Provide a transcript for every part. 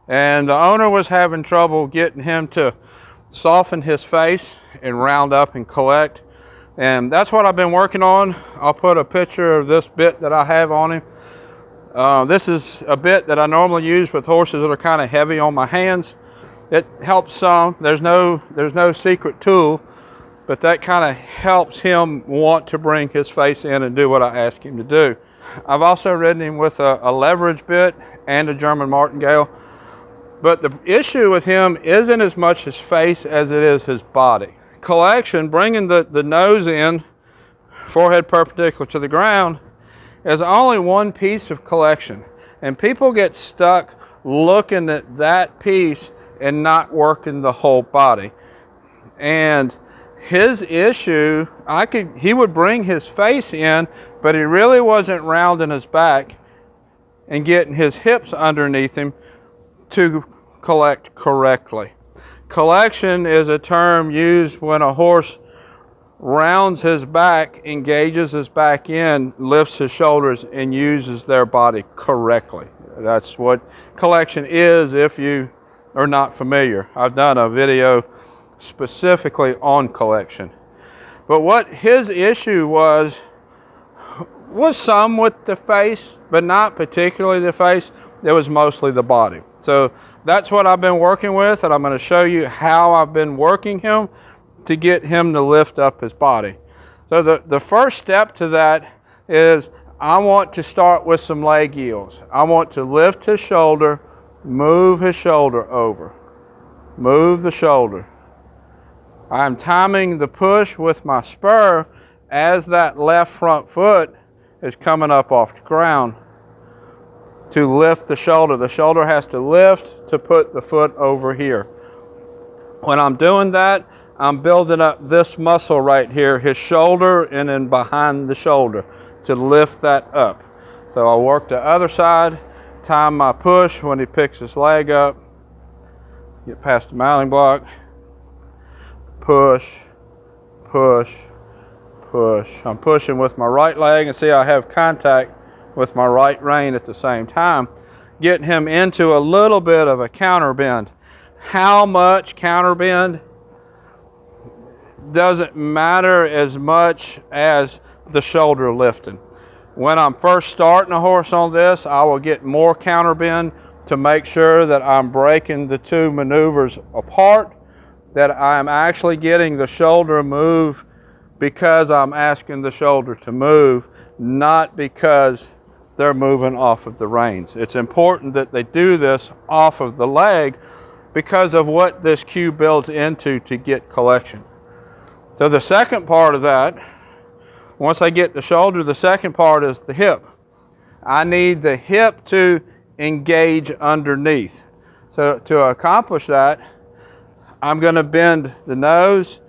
And the owner was having trouble getting him to soften his face and round up and collect. And that's what I've been working on. I'll put a picture of this bit that I have on him. This is a bit that I normally use with horses that are kind of heavy on my hands. It helps some. There's no secret tool, but that kind of helps him want to bring his face in and do what I ask him to do. I've also ridden him with a leverage bit and a German martingale. But the issue with him isn't as much his face as it is his body. Collection, bringing the nose in, forehead perpendicular to the ground, is only one piece of collection. And people get stuck looking at that piece and not working the whole body. And his issue, he would bring his face in, but he really wasn't rounding his back and getting his hips underneath him to collect correctly. Collection is a term used when a horse rounds his back, engages his back in, lifts his shoulders, and uses their body correctly. That's what collection is if you are not familiar. I've done a video specifically on collection. But what his issue was some with the face, but not particularly the face. It was mostly the body. So that's what I've been working with, and I'm going to show you how I've been working him to get him to lift up his body. So the first step to that is I want to start with some leg yields. I want to lift his shoulder, move his shoulder over, move the shoulder. I'm timing the push with my spur as that left front foot is coming up off the ground to lift the shoulder. The shoulder has to lift to put the foot over here. When I'm doing that, I'm building up this muscle right here, his shoulder and then behind the shoulder to lift that up. So I'll work the other side, time my push when he picks his leg up, get past the mounting block, push, push, push. I'm pushing with my right leg, and see I have contact with my right rein at the same time, getting him into a little bit of a counter bend. How much counter bend doesn't matter as much as the shoulder lifting. When I'm first starting a horse on this, I will get more counter bend to make sure that I'm breaking the two maneuvers apart, that I'm actually getting the shoulder move because I'm asking the shoulder to move, not because they're moving off of the reins. It's important that they do this off of the leg because of what this cue builds into to get collection. So the second part of that, once I get the shoulder, the second part is the hip. I need the hip to engage underneath. So to accomplish that, I'm going to bend the nose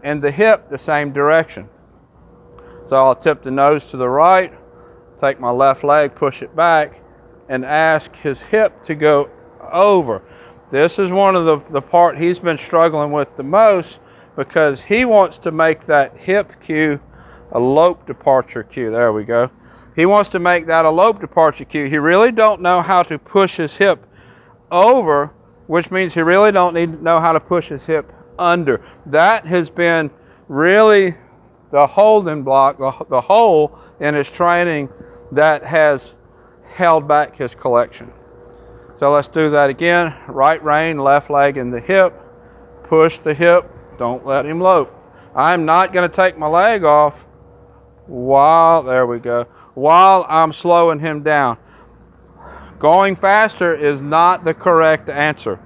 and the hip the same direction. So I'll tip the nose to the right, take my left leg, push it back, and ask his hip to go over. This is one of the part he's been struggling with the most, because he wants to make that hip cue a lope departure cue. There we go. He wants to make that a lope departure cue. He really don't know how to push his hip over, which means he really don't need to know how to push his hip under. That has been really the holding block, the hole in his training that has held back his collection. So let's do that again. Right rein, left leg in the hip. Push the hip. Don't let him lope. I'm not going to take my leg off there we go, while I'm slowing him down. Going faster is not the correct answer.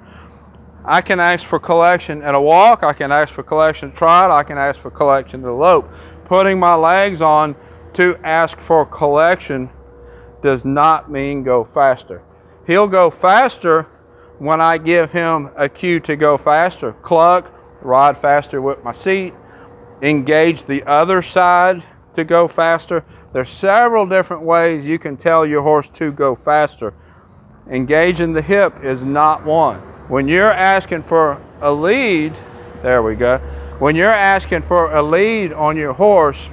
I can ask for collection at a walk, I can ask for collection trot, I can ask for collection to lope. Putting my legs on to ask for collection does not mean go faster. He'll go faster when I give him a cue to go faster. Cluck, ride faster with my seat, engage the other side to go faster. There's several different ways you can tell your horse to go faster. Engaging the hip is not one. When you're asking for a lead, there we go. When you're asking for a lead on your horse,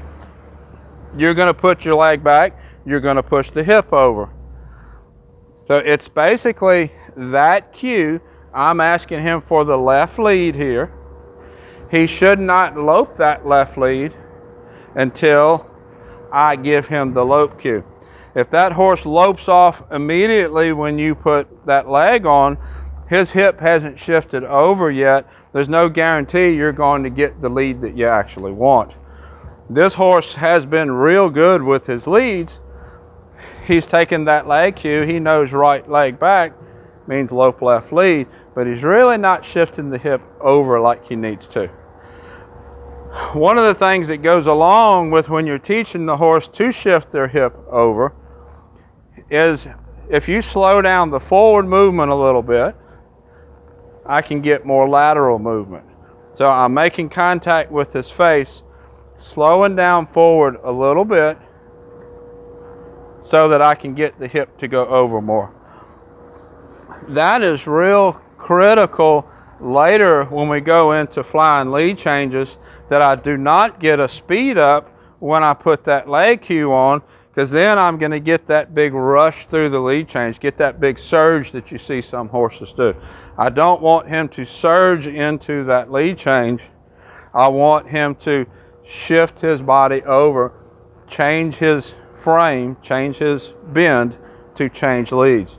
you're going to put your leg back, you're going to push the hip over. So it's basically that cue, I'm asking him for the left lead here. He should not lope that left lead until I give him the lope cue. If that horse lopes off immediately when you put that leg on, his hip hasn't shifted over yet. There's no guarantee you're going to get the lead that you actually want. This horse has been real good with his leads. He's taken that leg cue. He knows right leg back means lope left lead, but he's really not shifting the hip over like he needs to. One of the things that goes along with when you're teaching the horse to shift their hip over is if you slow down the forward movement a little bit, I can get more lateral movement. So I'm making contact with his face, slowing down forward a little bit so that I can get the hip to go over more. That is real critical later when we go into flying lead changes, that I do not get a speed up when I put that leg cue on, because then I'm going to get that big rush through the lead change, get that big surge that you see some horses do. I don't want him to surge into that lead change. I want him to shift his body over, change his frame, change his bend to change leads.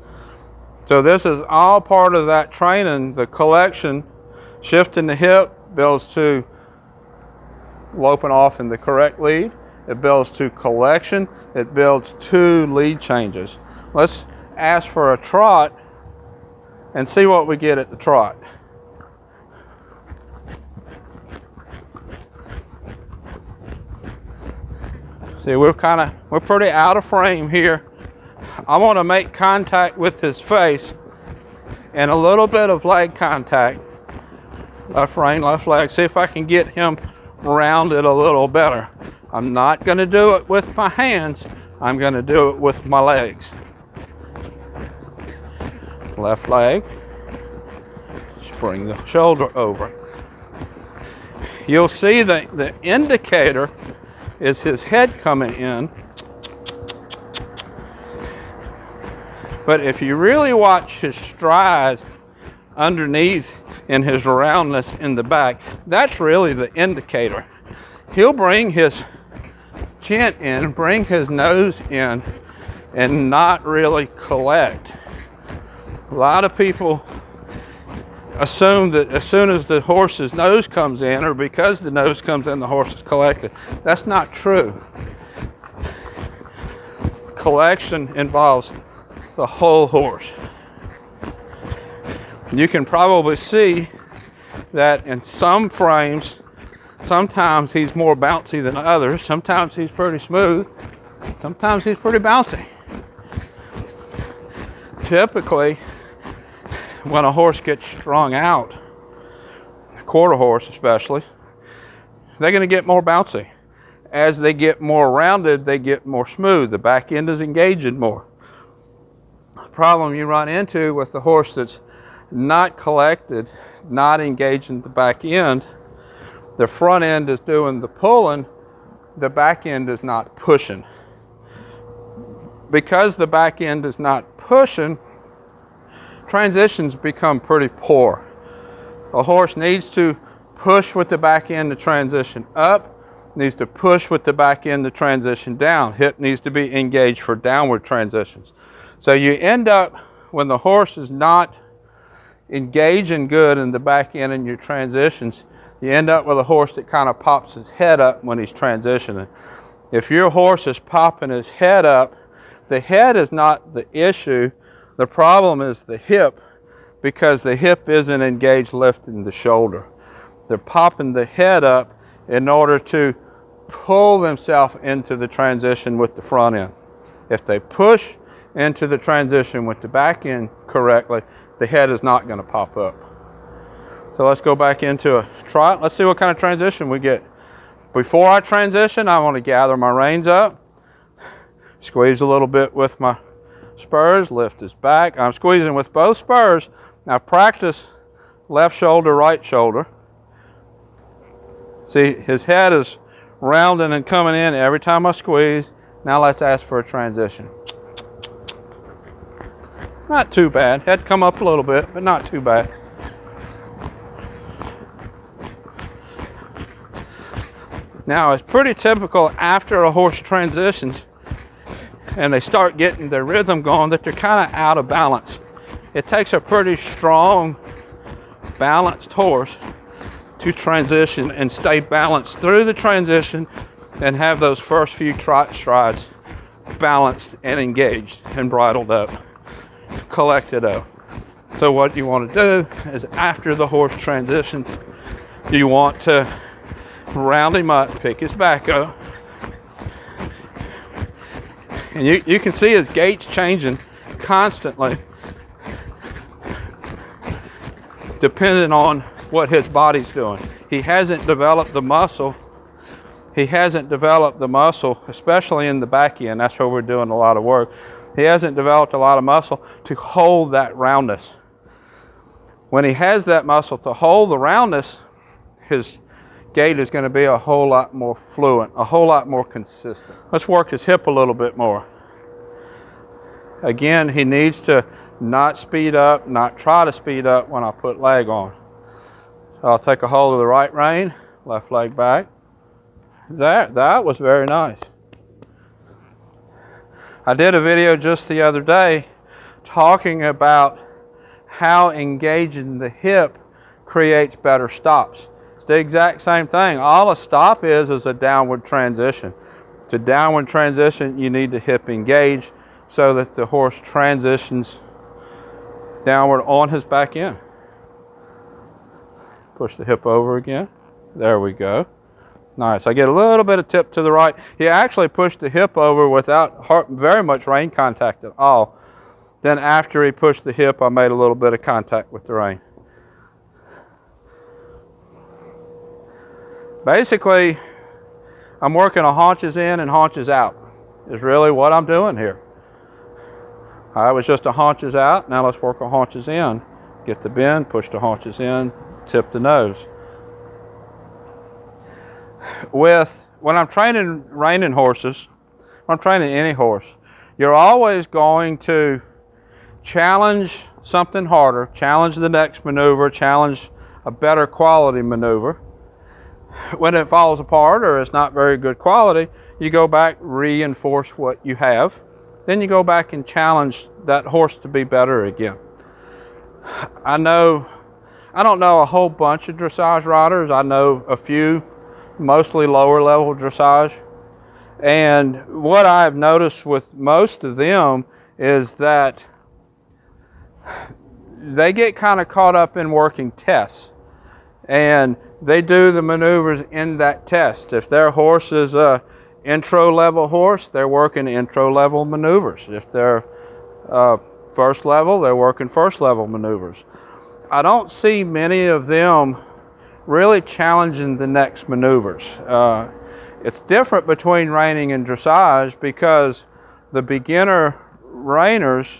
So this is all part of that training. The collection, shifting the hip, builds to loping off in the correct lead. It builds to collection. It builds to lead changes. Let's ask for a trot and see what we get at the trot. See, we're pretty out of frame here. I want to make contact with his face and a little bit of leg contact. Left rein, left leg. See if I can get him rounded a little better. I'm not going to do it with my hands. I'm going to do it with my legs. Left leg. Just bring the shoulder over. You'll see that the indicator is his head coming in. But if you really watch his stride underneath in his roundness in the back, that's really the indicator. He'll bring his chin in, bring his nose in, and not really collect. A lot of people assume that as soon as the horse's nose comes in, or because the nose comes in, the horse is collected. That's not true. Collection involves the whole horse. You can probably see that in some frames, sometimes he's more bouncy than others. Sometimes he's pretty smooth. Sometimes he's pretty bouncy. Typically, when a horse gets strung out, a quarter horse especially, they're going to get more bouncy. As they get more rounded, they get more smooth. The back end is engaging more. The problem you run into with the horse that's not collected, not engaging the back end, the front end is doing the pulling, the back end is not pushing. Because the back end is not pushing, transitions become pretty poor. A horse needs to push with the back end to transition up, needs to push with the back end to transition down. Hip needs to be engaged for downward transitions. So you end up, when the horse is not engaging good in the back end in your transitions, you end up with a horse that kind of pops his head up when he's transitioning. If your horse is popping his head up, the head is not the issue. The problem is the hip, because the hip isn't engaged lifting the shoulder. They're popping the head up in order to pull themselves into the transition with the front end. If they push into the transition with the back end correctly, the head is not going to pop up. So let's go back into a trot. Let's see what kind of transition we get. Before I transition, I want to gather my reins up, squeeze a little bit with my spurs, lift his back. I'm squeezing with both spurs. Now practice left shoulder, right shoulder. See, his head is rounding and coming in every time I squeeze. Now let's ask for a transition. Not too bad. Had to come up a little bit, but not too bad. Now, it's pretty typical after a horse transitions and they start getting their rhythm going that they're kind of out of balance. It takes a pretty strong, balanced horse to transition and stay balanced through the transition and have those first few trot strides balanced and engaged and bridled up, collected up. So what you want to do is after the horse transitions, you want to round him up, pick his back up, and you can see his gait's changing constantly depending on what his body's doing. He hasn't developed the muscle. He hasn't developed the muscle, especially in the back end. That's where we're doing a lot of work. He hasn't developed a lot of muscle to hold that roundness. When he has that muscle to hold the roundness, his gait is going to be a whole lot more fluent, a whole lot more consistent. Let's work his hip a little bit more. Again, he needs to not speed up, not try to speed up when I put leg on. So I'll take a hold of the right rein, left leg back. That was very nice. I did a video just the other day talking about how engaging the hip creates better stops. It's the exact same thing. All a stop is a downward transition. To downward transition, you need the hip engage so that the horse transitions downward on his back end. Push the hip over again. There we go. Nice. I get a little bit of tip to the right. He actually pushed the hip over without very much rein contact at all. Then after he pushed the hip, I made a little bit of contact with the rein. Basically, I'm working a haunches in and haunches out is really what I'm doing here. I was just a haunches out. Now let's work a haunches in. Get the bend, push the haunches in, tip the nose. When I'm training reining horses, when I'm training any horse, you're always going to challenge something harder, challenge the next maneuver, challenge a better quality maneuver. When it falls apart or it's not very good quality, you go back, reinforce what you have. Then you go back and challenge that horse to be better again. I don't know a whole bunch of dressage riders. I know a few, mostly lower level dressage. And what I've noticed with most of them is that they get kind of caught up in working tests. And they do the maneuvers in that test. If their horse is a intro level horse, they're working intro level maneuvers. If they're first level, they're working first level maneuvers. I don't see many of them really challenging the next maneuvers. It's different between reining and dressage because the beginner reiners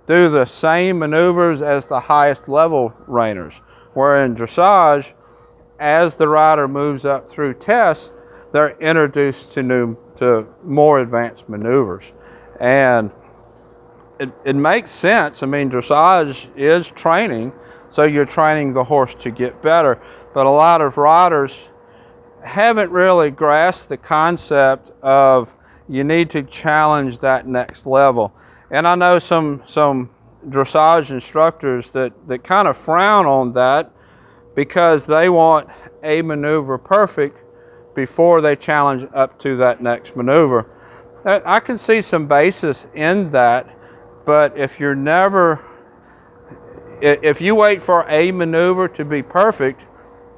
do the same maneuvers as the highest level reiners. Where in dressage, as the rider moves up through tests, they're introduced to more advanced maneuvers. And it makes sense. I mean, dressage is training, so you're training the horse to get better. But a lot of riders haven't really grasped the concept of you need to challenge that next level. And I know some dressage instructors that kind of frown on that because they want a maneuver perfect before they challenge up to that next maneuver. I can see some basis in that, but if you wait for a maneuver to be perfect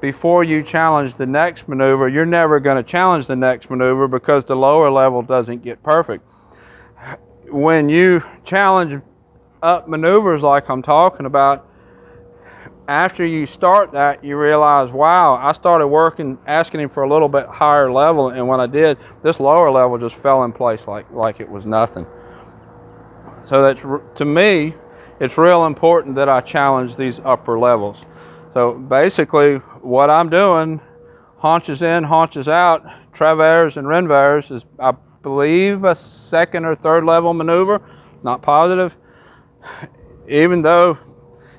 before you challenge the next maneuver, you're never going to challenge the next maneuver because the lower level doesn't get perfect. When you challenge up maneuvers like I'm talking about, after you start that, you realize, wow, I started working, asking him for a little bit higher level, and when I did, this lower level just fell in place like it was nothing. So that's, to me, it's real important that I challenge these upper levels. So basically, what I'm doing, haunches in, haunches out, travers and renvers is, I believe, a second or third level maneuver, not positive. even though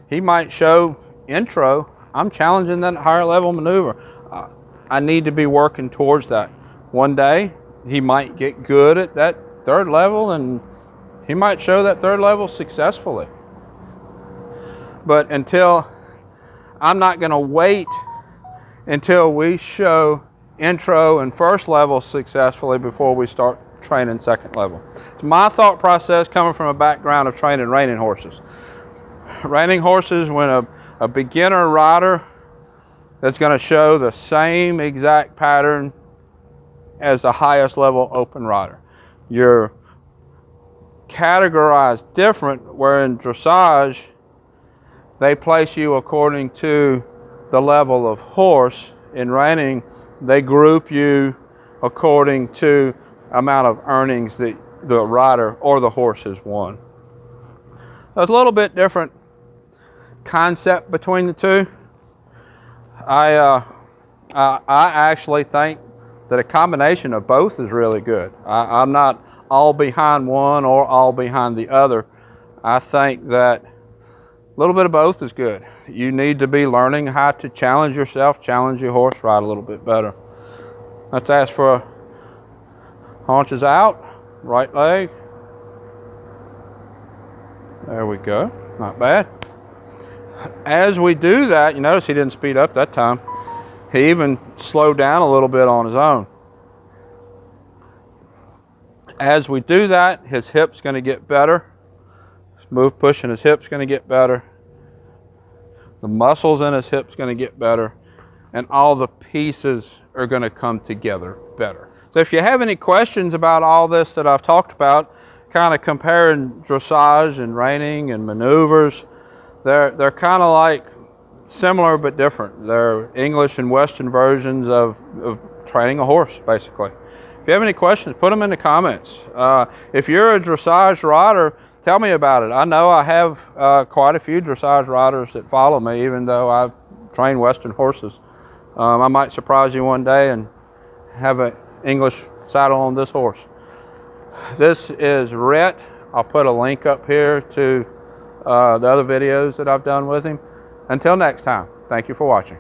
he might show intro, I'm challenging that higher level maneuver. I need to be working towards that. One day, he might get good at that third level, and he might show that third level successfully. But I'm not going to wait until we show intro and first level successfully before we start training second level. It's my thought process coming from a background of training reining horses. Reining horses, when a beginner rider that's going to show the same exact pattern as the highest level open rider. You're categorized different, where in dressage, they place you according to the level of horse. In reining, they group you according to amount of earnings that the rider or the horse has won. There's a little bit different concept between the two. I actually think that a combination of both is really good. I'm not all behind one or all behind the other. I think that a little bit of both is good. You need to be learning how to challenge yourself, challenge your horse, ride a little bit better. Let's ask for haunches out, right leg. There we go, not bad. As we do that, you notice he didn't speed up that time. He even slowed down a little bit on his own. As we do that, his hip's going to get better. Pushing his hip's going to get better. The muscles in his hip's going to get better. And all the pieces are going to come together better. So if you have any questions about all this that I've talked about, kind of comparing dressage and reining and maneuvers, they're kind of like similar but different. They're English and Western versions of training a horse, basically. If you have any questions, put them in the comments. If you're a dressage rider, tell me about it. I know I have quite a few dressage riders that follow me, even though I've trained Western horses. I might surprise you one day and have an English saddle on this horse. This is Rhett. I'll put a link up here to the other videos that I've done with him. Until next time, thank you for watching.